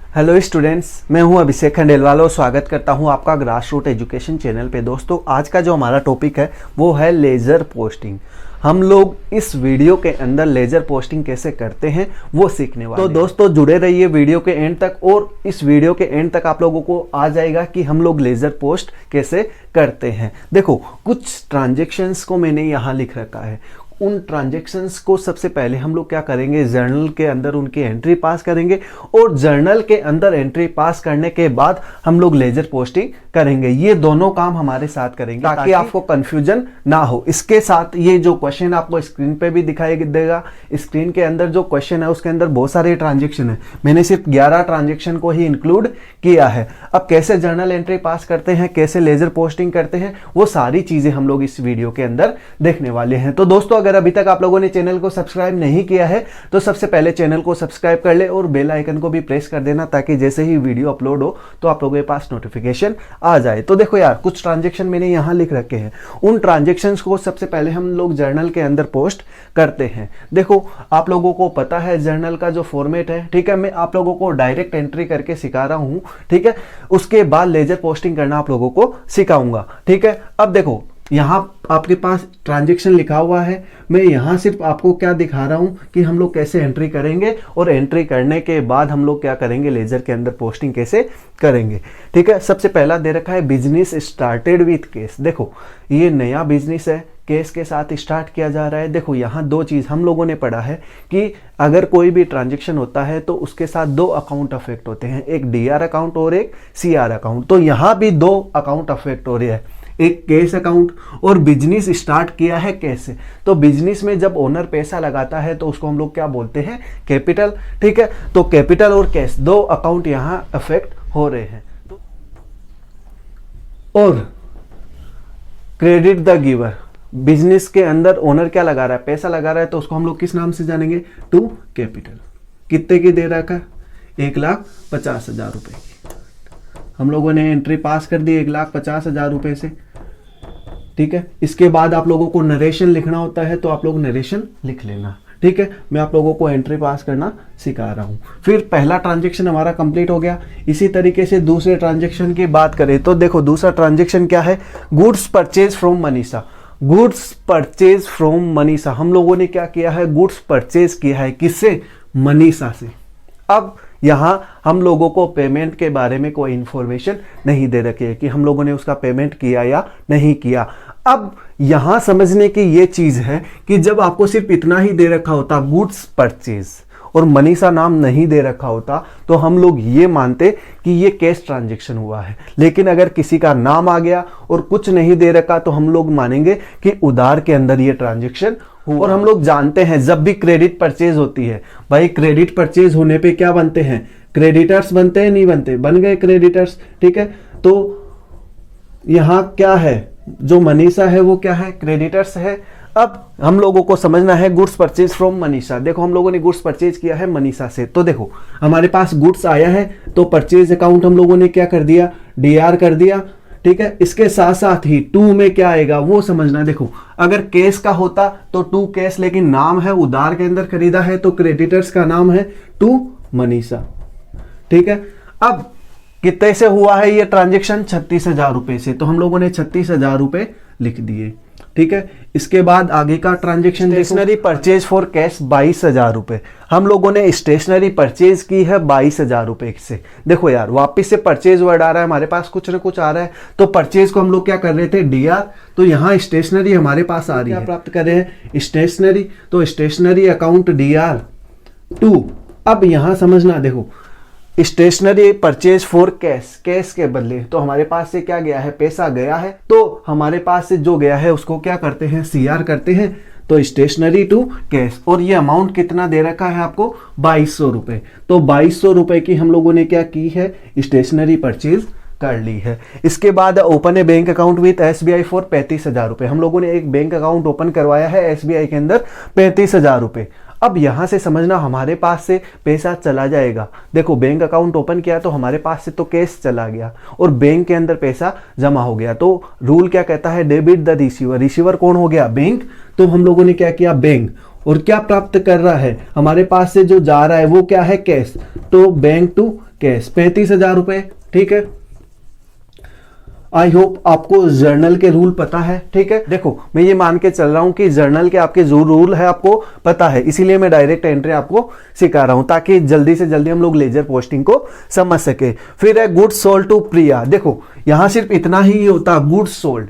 Hello students, मैं हूं अभिषेक खंडेलवाल और स्वागत करता हूं आपका ग्रास रूट एजुकेशन चैनल पे। दोस्तों, आज का जो हमारा टॉपिक है वो है लेज़र पोस्टिंग। हम लोग इस वीडियो के अंदर लेज़र पोस्टिंग कैसे करते हैं वो सीखने वाले हैं। तो दोस्तों जुड़े रहिए वीडियो के एंड तक, और इस वीडियो के एंड तक आप लोगों को आ जाएगा कि हम लोग लेज़र पोस्ट कैसे करते हैं। देखो, कुछ ट्रांजेक्शन्स को मैंने यहाँ लिख रखा है। उन ट्रांजेक्शन्स को सबसे पहले हम लोग क्या करेंगे, जर्नल के अंदर उनकी एंट्री पास करेंगे, और जर्नल के अंदर एंट्री पास करने के बाद हम लोग लेज़र पोस्टिंग करेंगे। ये दोनों काम हमारे साथ करेंगे ताकि आपको कंफ्यूजन ना हो। इसके साथ ये जो क्वेश्चन आपको स्क्रीन पे भी दिखाई देगा, स्क्रीन के अंदर जो क्वेश्चन है उसके अंदर बहुत सारे ट्रांजेक्शन है। मैंने सिर्फ 11 ट्रांजेक्शन को ही इंक्लूड किया है। अब कैसे जर्नल एंट्री पास करते हैं, कैसे लेज़र पोस्टिंग करते हैं, वो सारी चीजें हम लोग इस वीडियो के अंदर देखने वाले हैं। तो दोस्तों, अगर अभी तक आप लोगों ने चैनल को सब्सक्राइब नहीं किया है तो सबसे पहले चैनल को सब्सक्राइब कर ले और बेल आइकन को भी प्रेस कर देना, ताकि जैसे ही वीडियो अपलोड हो तो आप लोगों के पास नोटिफिकेशन आ जाए। तो देखो यार, कुछ ट्रांजेक्शन मैंने यहां लिख रखे हैं। उन ट्रांजेक्शन्स को सबसे पहले हम लोग जर्नल के अंदर पोस्ट करते हैं। देखो, आप लोगों को पता है जर्नल का जो फॉर्मेट है, ठीक है। मैं आप लोगों को डायरेक्ट एंट्री करके सिखा रहा हूं, ठीक है। उसके बाद लेज़र पोस्टिंग करना आप लोगों को सिखाऊंगा, ठीक है। अब देखो, यहां आपके पास ट्रांजेक्शन लिखा हुआ है। मैं यहां सिर्फ आपको क्या दिखा रहा हूं कि हम लोग कैसे एंट्री करेंगे, और एंट्री करने के बाद हम लोग क्या करेंगे, लेज़र के अंदर पोस्टिंग कैसे करेंगे, ठीक है। सबसे पहला दे रखा है बिजनेस स्टार्टेड विथ केस। देखो, ये नया बिजनेस है, केस के साथ स्टार्ट किया जा रहा है। देखो, यहाँ दो चीज़ हम लोगों ने पढ़ा है कि अगर कोई भी ट्रांजेक्शन होता है तो उसके साथ दो अकाउंट अफेक्ट होते हैं, एक डीआर अकाउंट और एक सीआर अकाउंट। तो यहाँ भी दो अकाउंट अफेक्ट हो रहे हैं, एक केस अकाउंट, और बिजनेस स्टार्ट किया है कैसे। तो बिजनेस में जब ओनर पैसा लगाता है तो उसको हम लोग क्या बोलते हैं, कैपिटल, ठीक है। तो कैपिटल और कैश दो अकाउंट यहाँ अफेक्ट हो रहे हैं। और क्रेडिट द गिवर, बिजनेस के अंदर ओनर क्या लगा रहा है, पैसा लगा रहा है, तो उसको हम लोग किस नाम से जानेंगे, टू कैपिटल। कितने की दे रखा है, 1,50,000 रुपए की। हम लोगों ने एंट्री पास कर दी 1,50,000 रुपए से, ठीक है। इसके बाद आप लोगों को नरेशन लिखना होता है, तो आप लोग नरेशन लिख लेना, ठीक है। मैं आप लोगों को एंट्री पास करना सिखा रहा हूं। फिर पहला ट्रांजेक्शन हमारा कंप्लीट हो गया। इसी तरीके से दूसरे ट्रांजेक्शन की बात करें तो देखो, दूसरा ट्रांजेक्शन क्या है, goods purchase from Manisha. Goods purchase from Manisha, हम लोगों ने क्या किया है, गुड्स परचेज किया है, किससे, मनीषा से। अब यहां हम लोगों को पेमेंट के बारे में कोई इंफॉर्मेशन नहीं दे रखी है कि हम लोगों ने उसका पेमेंट किया या नहीं किया। अब यहां समझने की ये चीज है कि जब आपको सिर्फ इतना ही दे रखा होता, गुड्स परचेज, और मनीषा नाम नहीं दे रखा होता, तो हम लोग ये मानते कि ये कैश ट्रांजेक्शन हुआ है। लेकिन अगर किसी का नाम आ गया और कुछ नहीं दे रखा तो हम लोग मानेंगे कि उधार के अंदर ये ट्रांजेक्शन हुआ। और हम लोग जानते हैं जब भी क्रेडिट परचेज होती है, भाई क्रेडिट परचेज होने पे क्या बनते हैं, क्रेडिटर्स बनते हैं, नहीं बनते, बन गए क्रेडिटर्स, ठीक है। तो यहां क्या है, जो मनीषा है वो क्या है, क्रेडिटर्स है। अब हम लोगों को समझना है गुड्स परचेज फ्रॉम मनीषा। देखो, हम लोगों ने गुड्स परचेज किया है मनीषा से, तो देखो हमारे पास गुड्स आया है, तो परचेज अकाउंट हम लोगों ने क्या कर दिया, डीआर कर दिया, ठीक है। इसके साथ साथ ही टू में क्या आएगा वो समझना। देखो, अगर कैश का होता तो टू कैश, लेकिन नाम है उधार के अंदर खरीदा है, तो क्रेडिटर्स का नाम है टू मनीषा, ठीक है। अब कितने से हुआ है ये ट्रांजेक्शन, 36,000 रुपए से, तो हम लोगों ने 36,000 रुपए लिख दिए, ठीक है। इसके बाद आगे का transaction, stationery purchase for cash 22,000 रुपए। हम लोगों ने स्टेशनरी परचेज की है 22,000 रुपए से। देखो यार, वापस से परचेज वर्ड आ रहा है, हमारे पास कुछ ना कुछ आ रहा है। तो परचेज को हम लोग क्या कर रहे थे, डीआर, तो यहाँ स्टेशनरी हमारे पास आ रही है, प्राप्त कर रहे हैं स्टेशनरी, तो स्टेशनरी अकाउंट डीआर 2। अब यहां समझना, देखो stationery purchase for cash, cash के बदले, तो हमारे पास से क्या गया है, पैसा गया है, तो हमारे पास से जो गया है उसको क्या करते हैं, सीआर करते हैं, तो स्टेशनरी टू कैश। और ये अमाउंट कितना दे रखा है आपको, 2200 रुपए। तो 2200 रुपए की हम लोगों ने क्या की है, स्टेशनरी परचेज कर ली है। इसके बाद open A bank account with SBI for 35,000 रुपए। हम लोगों ने एक बैंक अकाउंट ओपन करवाया है एसबीआई के अंदर 35,000 रुपए। अब यहां से समझना, हमारे पास से पैसा चला जाएगा। देखो, बैंक अकाउंट ओपन किया तो हमारे पास से तो कैश चला गया और बैंक के अंदर पैसा जमा हो गया। तो रूल क्या कहता है, डेबिट द रिसीवर। रिसीवर कौन हो गया, बैंक। तो हम लोगों ने क्या किया, बैंक, और क्या प्राप्त कर रहा है, हमारे पास से जो जा रहा है वो क्या है, कैश। तो बैंक टू कैश 35,000 रुपए। ठीक है, आई होप आपको जर्नल के रूल पता है। ठीक है, देखो मैं ये मान के चल रहा हूं कि जर्नल के आपके जो रूल है आपको पता है, इसीलिए मैं डायरेक्ट एंट्री आपको सिखा रहा हूं ताकि जल्दी से जल्दी हम लोग लेजर पोस्टिंग को समझ सके। फिर है गुड्स सोल्ड टू प्रिया। देखो यहां सिर्फ इतना ही होता, गुड्स सोल्ड,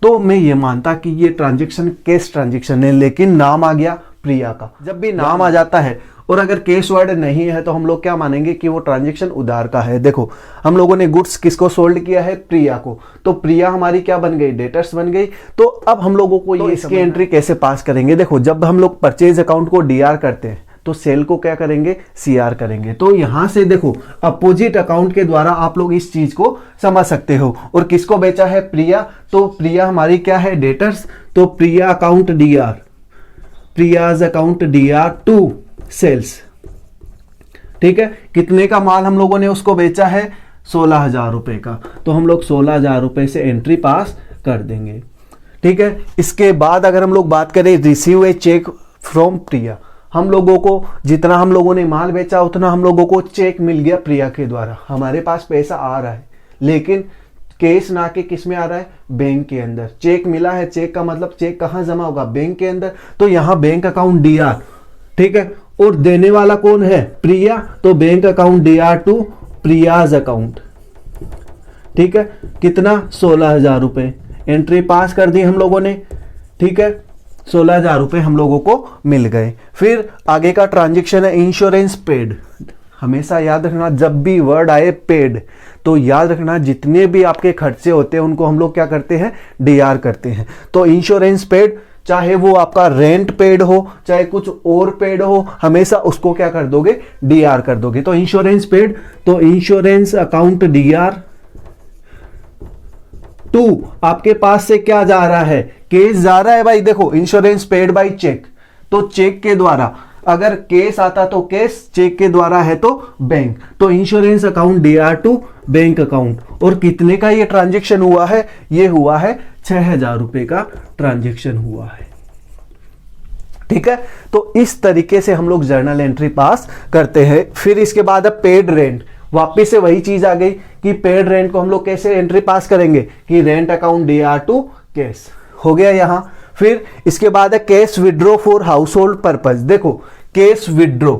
तो मैं ये मानता कि ये ट्रांजेक्शन कैश ट्रांजेक्शन है, लेकिन नाम आ गया प्रिया का। जब भी नाम आ जाता है और अगर कैश वर्ड नहीं है तो हम लोग क्या मानेंगे कि वो ट्रांजेक्शन उधार का है। देखो हम लोगों ने गुड्स किसको सोल्ड किया है, प्रिया को, तो प्रिया हमारी क्या बन गई, डेटर्स बन गई। तो अब हम लोगों को ये इसकी एंट्री कैसे पास करेंगे। देखो जब हम लोग परचेज अकाउंट को डीआर करते हैं तो सेल को क्या करेंगे, सीआर करेंगे। तो यहां से देखो अपोजिट अकाउंट के द्वारा आप लोग इस चीज को समझ सकते हो। और किसको बेचा है, प्रिया, तो प्रिया हमारी क्या है, डेटर्स, तो Priya account DR, Priya's account DR to sales. ठीक है, कितने का माल हम लोगों ने उसको बेचा है, 16,000 रुपए का, तो हम लोग 16,000 रुपए से एंट्री पास कर देंगे। ठीक है, इसके बाद अगर हम लोग बात करें रिसीव ए चेक फ्रॉम प्रिया, हम लोगों को जितना हम लोगों ने माल बेचा उतना हम लोगों को चेक मिल गया प्रिया के द्वारा, हमारे पास पैसा आ रहा है, लेकिन केस ना के किस में आ रहा है, बैंक के अंदर। चेक मिला है, चेक का मतलब चेक कहां जमा होगा, बैंक के अंदर, तो यहां बैंक अकाउंट डीआर। ठीक है, और देने वाला कौन है, प्रिया, तो bank account DR to Priya's account. ठीक है, कितना, 16,000 रुपए, एंट्री पास कर दी हम लोगों ने। ठीक है, 16,000 रुपए हम लोगों को मिल गए। फिर आगे का ट्रांजेक्शन है इंश्योरेंस पेड। हमेशा याद रखना जब भी वर्ड आए पेड, तो याद रखना जितने भी आपके खर्चे होते हैं उनको हम लोग क्या करते हैं, डीआर करते हैं। तो इंश्योरेंस पेड, चाहे वो आपका रेंट पेड हो चाहे कुछ और पेड हो, हमेशा उसको क्या कर दोगे, डीआर कर दोगे। तो इंश्योरेंस पेड, तो इंश्योरेंस अकाउंट डीआर टू, आपके पास से क्या जा रहा है, केस जा रहा है भाई। देखो इंश्योरेंस पेड बाय चेक, तो चेक के द्वारा, अगर केस आता तो केस, चेक के द्वारा है तो बैंक, तो insurance account DR to bank account. और कितने का ये ट्रांजेक्शन हुआ है, ये हुआ है 6,000 रुपए का ट्रांजेक्शन हुआ है। ठीक है, तो इस तरीके से हम लोग जर्नल एंट्री पास करते हैं। फिर इसके बाद अब पेड रेंट, वापिस से वही चीज आ गई कि पेड रेंट को हम लोग कैसे एंट्री पास करेंगे, कि rent account DR to cash हो गया यहां। फिर इसके बाद है cash withdraw for household purpose. देखो कैश विड्रॉ,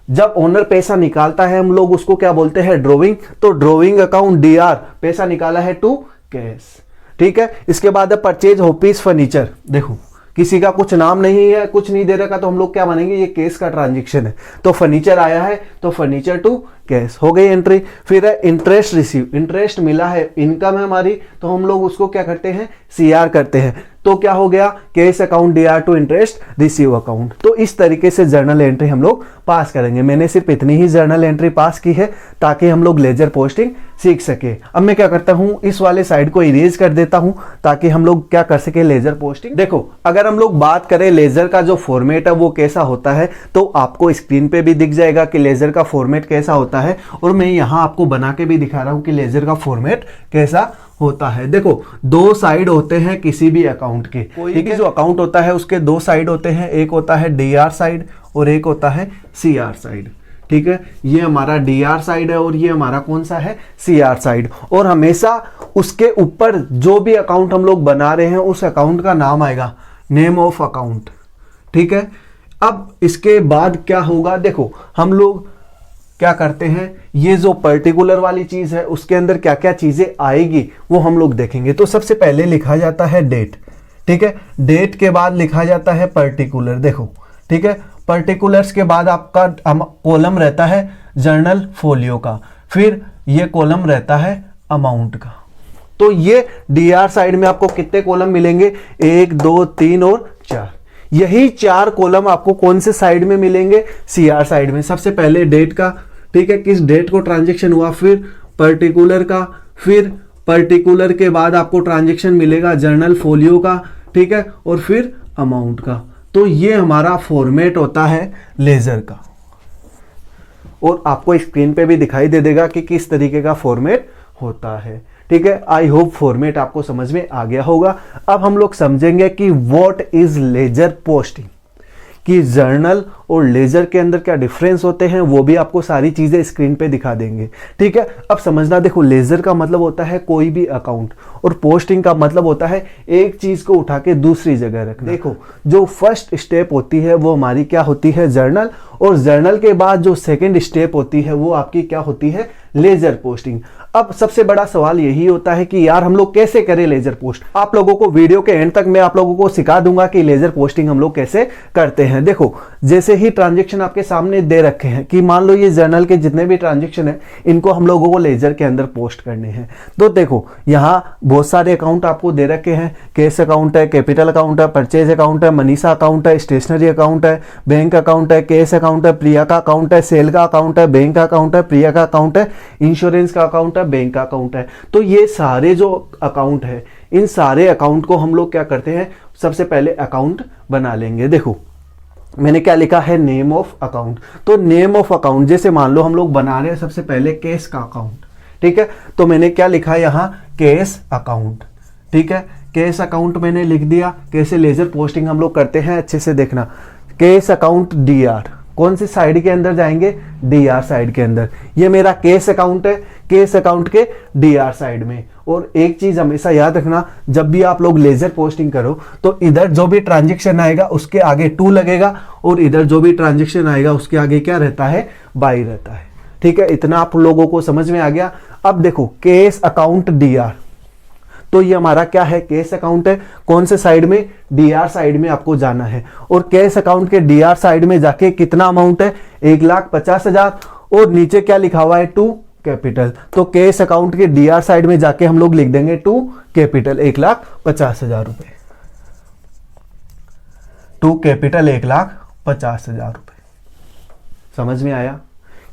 जब ओनर पैसा निकालता है हम लोग उसको क्या बोलते हैं, ड्रॉइंग, तो ड्रॉइंग अकाउंट डीआर, पैसा निकाला है टू कैश। ठीक है, इसके बाद है परचेज ऑफिस फर्नीचर। देखो किसी का कुछ नाम नहीं है, कुछ नहीं दे रखा, तो हम लोग क्या मानेंगे, ये केस का ट्रांजेक्शन है। तो फर्नीचर आया है तो फर्नीचर टू कैश हो गई एंट्री। फिर है इंटरेस्ट रिसीव, इंटरेस्ट मिला है, इनकम है हमारी, तो हम लोग उसको क्या करते हैं, सीआर करते हैं। तो क्या हो गया, case account DR to interest receive account. तो इस तरीके से जर्नल एंट्री हम लोग पास करेंगे। मैंने सिर्फ इतनी ही जर्नल एंट्री पास की है ताकि हम लोग लेजर पोस्टिंग सीख सके। अब मैं क्या करता हूं, इस वाले साइड को इरेज कर देता हूं ताकि हम लोग क्या कर सके, लेजर पोस्टिंग। देखो अगर हम लोग बात करें लेजर का जो फॉर्मेट है वो कैसा होता है, तो आपको स्क्रीन पे भी दिख जाएगा कि लेजर का फॉर्मेट कैसा होता है, और मैं यहां आपको बना के भी दिखा रहा हूं कि लेजर का फॉर्मेट कैसा होता है। देखो दो साइड होते हैं किसी भी अकाउंट के, ठीक है, जो अकाउंट होता है उसके दो साइड होते हैं, एक होता है डीआर साइड और एक होता है सीआर साइड। ठीक है, ये हमारा डीआर साइड है और ये हमारा कौन सा है, सीआर साइड। और हमेशा उसके ऊपर जो भी अकाउंट हम लोग बना रहे हैं उस अकाउंट का नाम आएगा, नेम ऑफ अकाउंट। ठीक है, अब इसके बाद क्या होगा, देखो हम लोग क्या करते हैं, ये जो पर्टिकुलर वाली चीज है उसके अंदर क्या क्या चीजें आएगी वो हम लोग देखेंगे। तो सबसे पहले लिखा जाता है डेट। ठीक है, डेट के बाद लिखा जाता है पर्टिकुलर। देखो ठीक है, पर्टिकुलर्स के बाद आपका कॉलम रहता है जर्नल फोलियो का, फिर ये कॉलम रहता है अमाउंट का। तो ये डीआर साइड में आपको कितने कॉलम मिलेंगे, 1 2 3 और 4। यही 4 कॉलम आपको कौन से साइड में मिलेंगे, सीआर साइड में। सबसे पहले डेट का, ठीक है, किस डेट को ट्रांजेक्शन हुआ, फिर पर्टिकुलर का, फिर पर्टिकुलर के बाद आपको ट्रांजेक्शन मिलेगा जर्नल फोलियो का, ठीक है, और फिर अमाउंट का। तो ये हमारा फॉर्मेट होता है लेजर का, और आपको स्क्रीन पे भी दिखाई दे देगा कि किस तरीके का फॉर्मेट होता है। ठीक है, आई होप फॉर्मेट आपको समझ में आ गया होगा। अब हम लोग समझेंगे कि व्हाट इज लेजर पोस्टिंग, कि जर्नल और लेजर के अंदर क्या डिफरेंस होते हैं, वो भी आपको सारी चीज़ें स्क्रीन पे दिखा देंगे। ठीक है, अब समझना, देखो लेजर का मतलब होता है कोई भी अकाउंट, और पोस्टिंग का मतलब होता है एक चीज़ को उठा के दूसरी जगह रखना। देखो जो फर्स्ट स्टेप होती है वो हमारी क्या होती है, जर्नल, और जर्नल के बाद जो सेकेंड स्टेप होती है वो आपकी क्या होती है, लेजर पोस्टिंग। अब सबसे बड़ा सवाल यही होता है कि यार हम लोग कैसे करें लेजर पोस्ट। आप लोगों को वीडियो के एंड तक मैं आप लोगों को सिखा दूंगा कि लेजर पोस्टिंग हम लोग कैसे करते हैं। देखो जैसे ही ट्रांजैक्शन आपके सामने दे रखे हैं कि मान लो ये जर्नल के जितने भी ट्रांजैक्शन है इनको हम लोगों को लेजर के अंदर पोस्ट करने हैं, तो देखो यहाँ बहुत सारे अकाउंट आपको दे रखे हैं। कैश अकाउंट है, कैपिटल अकाउंट है, परचेज अकाउंट है, मनीषा अकाउंट है, स्टेशनरी अकाउंट है, बैंक अकाउंट है, कैश अकाउंट है, प्रिया का अकाउंट है, सेल का अकाउंट है, बैंक का अकाउंट है, प्रिया का अकाउंट है, इंश्योरेंस का अकाउंट है, बैंक का अकाउंट है। तो ये सारे जो अकाउंट है, इन सारे अकाउंट को हम लोग क्या करते हैं, सबसे पहले अकाउंट बना लेंगे। देखो मैंने क्या लिखा है, नेम ऑफ अकाउंट। तो नेम ऑफ अकाउंट, जैसे मान लो हम लोग बना रहे हैं सबसे पहले कैश का अकाउंट, ठीक है, तो मैंने क्या लिखा है यहाँ, कैश अकाउंट। ठीक है, कैश अकाउंट मैंने लिख दिया। कैसे लेजर पोस्टिंग हम लोग करते हैं अच्छे से देखना। कैश अकाउंट डीआर, कौन सी साइड के अंदर जाएंगे, डीआर साइड के अंदर। ये मेरा कैश अकाउंट है, कैश अकाउंट के डीआर साइड में। और एक चीज हमेशा याद रखना, जब भी आप लोग लेजर पोस्टिंग करो तो इधर जो भी ट्रांजैक्शन आएगा उसके आगे 2 लगेगा, और इधर जो भी ट्रांजैक्शन आएगा उसके आगे क्या रहता है, बाई रहता है। ठीक है, इतना आप लोगों को समझ में आ गया। अब देखो कैश अकाउंट डीआर, तो ये हमारा क्या है, कैश अकाउंट है। कौन से साइड में, डीआर साइड में आपको जाना है। और कैश अकाउंट के डीआर साइड में जाके कितना अमाउंट है, 1,50,000, और नीचे क्या लिखा हुआ है, 2 कैपिटल। तो कैश अकाउंट के डीआर साइड में जाके हम लोग लिख देंगे 2 कैपिटल, 1,50,000 रुपए। 2 कैपिटल 1,50,000 रुपए। समझ में आया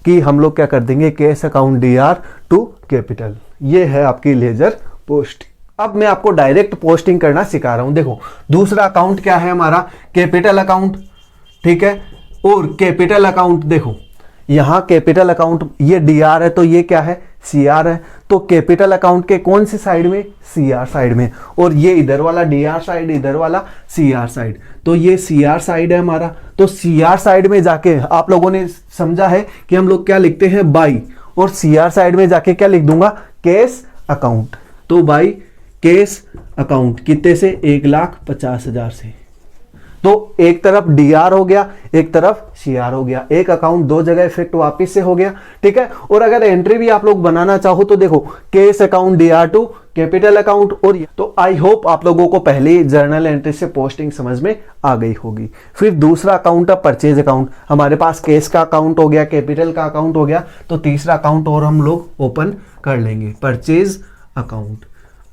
कि हम लोग क्या कर देंगे, कैश अकाउंट डीआर 2 कैपिटल। ये है आपकी लेजर पोस्टिंग। अब मैं आपको डायरेक्ट पोस्टिंग करना सिखा रहा हूं। देखो दूसरा अकाउंट क्या है हमारा, कैपिटल अकाउंट। ठीक है, और कैपिटल अकाउंट देखो यहां कैपिटल अकाउंट, ये डीआर है तो ये क्या है, सीआर है। तो कैपिटल अकाउंट के कौन सी साइड में, सीआर साइड में। और ये इधर वाला डीआर साइड, इधर वाला सीआर साइड। तो ये सीआर साइड है हमारा। तो सीआर साइड में जाके आप लोगों ने समझा है कि हम लोग क्या लिखते हैं, बाई, और सीआर साइड में जाके क्या लिख दूंगा, कैश अकाउंट। तो बाई कैश अकाउंट कितने से, 1,50,000 से। तो एक तरफ डीआर हो गया, एक तरफ सीआर हो गया, एक अकाउंट 2 जगह इफेक्ट वापस से हो गया। ठीक है, और अगर एंट्री भी आप लोग बनाना चाहो तो देखो कैश अकाउंट डीआर2 कैपिटल अकाउंट। और तो आई होप आप लोगों को पहले ही जर्नल एंट्री से पोस्टिंग समझ में आ गई होगी। फिर दूसरा अकाउंट है परचेज अकाउंट। हमारे पास कैश का अकाउंट हो गया, कैपिटल का अकाउंट हो गया, तो तीसरा अकाउंट और हम लोग ओपन कर लेंगे, परचेज अकाउंट।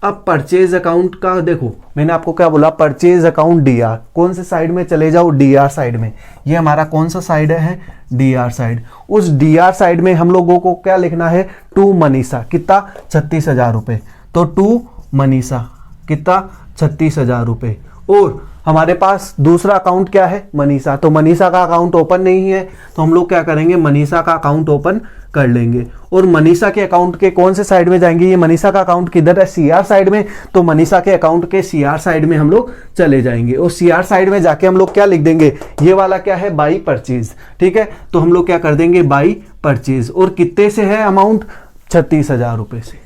अब परचेज अकाउंट का देखो मैंने आपको क्या बोला, परचेज अकाउंट डीआर, कौन से साइड में चले जाओ, डीआर साइड में। ये हमारा कौन सा साइड है, डीआर साइड। उस डीआर साइड में हम लोगों को क्या लिखना है, 2 मनीषा, कितना, 36,000 रुपए। तो 2 मनीषा कितना, 36,000 रुपए। और हमारे पास दूसरा अकाउंट क्या है, मनीषा। तो मनीषा का अकाउंट ओपन नहीं है तो हम लोग क्या करेंगे, मनीषा का अकाउंट ओपन कर लेंगे। और मनीषा के अकाउंट के कौन से साइड में जाएंगे, ये मनीषा का अकाउंट किधर है, सीआर साइड में। तो मनीषा के अकाउंट के सीआर साइड में हम लोग चले जाएंगे, और सीआर साइड में जाके हम लोग क्या लिख देंगे, ये वाला क्या है, बाई परचेज। ठीक है, तो हम लोग क्या कर देंगे, बाई परचेज। और कितने से है अमाउंट, 36,000 रुपए से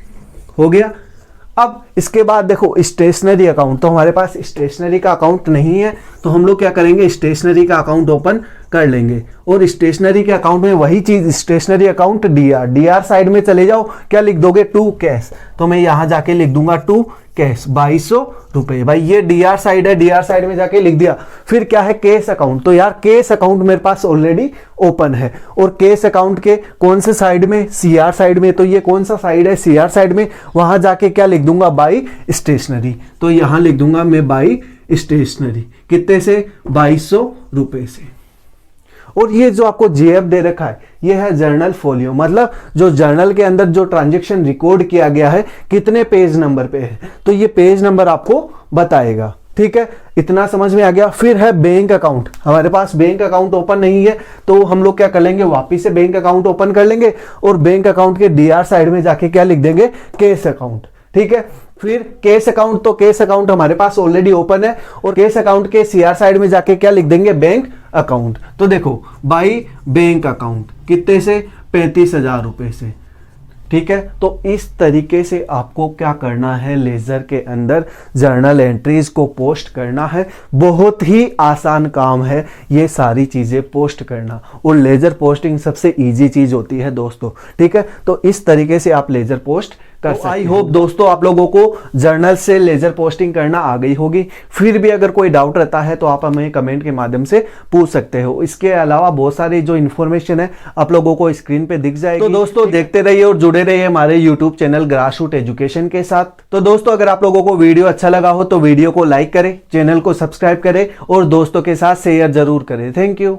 हो गया। अब इसके बाद देखो स्टेशनरी अकाउंट, तो हमारे पास स्टेशनरी का अकाउंट नहीं है तो हम लोग क्या करेंगे, स्टेशनरी का अकाउंट ओपन कर लेंगे। और स्टेशनरी के अकाउंट में वही चीज, stationery account DR, DR side में चले जाओ, क्या लिख दोगे, 2 कैश। तो मैं यहां जाके लिख दूंगा 2 कैश, 2200 रुपए। भाई ये डीआर साइड है, डीआर साइड में जाके लिख दिया। फिर क्या है, कैश अकाउंट। तो यार कैश अकाउंट मेरे पास ऑलरेडी ओपन है, और कैश अकाउंट के कौन से साइड में, सीआर साइड में। तो ये कौन सा साइड है, सीआर साइड में। वहां जाके क्या लिख दूंगा, बाई स्टेशनरी। तो यहां लिख दूंगा मैं बाई स्टेशनरी, कितने से, 2200 रुपए से। और ये जो आपको जीएफ दे रखा है, ये है जर्नल फोलियो, मतलब जो जर्नल के अंदर जो ट्रांजैक्शन रिकॉर्ड किया गया है कितने पेज नंबर पे है, तो ये पेज नंबर आपको बताएगा। ठीक है, इतना समझ में आ गया। फिर है बैंक अकाउंट। हमारे पास बैंक अकाउंट ओपन नहीं है तो हम लोग क्या कर लेंगे, वापिस से बैंक अकाउंट ओपन कर लेंगे, और बैंक अकाउंट के डीआर साइड में जाके क्या लिख देंगे, कैश अकाउंट। ठीक है, फिर केस अकाउंट, तो केस अकाउंट हमारे पास ऑलरेडी ओपन है और केस अकाउंट के सीआर साइड में जाके क्या लिख देंगे, बैंक अकाउंट। तो देखो बाई बैंक अकाउंट कितने से, 35,000 रुपए से, ठीक है। तो इस तरीके से आपको क्या करना है, लेजर के अंदर जर्नल एंट्रीज को पोस्ट करना है। बहुत ही आसान काम है ये सारी चीजें पोस्ट करना, और लेजर पोस्टिंग सबसे इजी चीज होती है दोस्तों, ठीक है। तो इस तरीके से आप लेजर पोस्ट कर सकते हैं। आई होप दोस्तों आप लोगों को जर्नल से लेजर पोस्टिंग करना आ गई होगी। फिर भी अगर कोई डाउट रहता है तो आप हमें कमेंट के माध्यम से पूछ सकते हो। इसके अलावा बहुत सारी जो इन्फॉर्मेशन है आप लोगों को स्क्रीन पे दिख जाएगी। तो दोस्तों देखते रहिए और जुड़े रहिए हमारे यूट्यूब चैनल ग्रासरूट एजुकेशन के साथ। तो दोस्तों अगर आप लोगों को वीडियो अच्छा लगा हो तो वीडियो को लाइक करें, चैनल को सब्सक्राइब करें और दोस्तों के साथ शेयर जरूर करें। Thank you.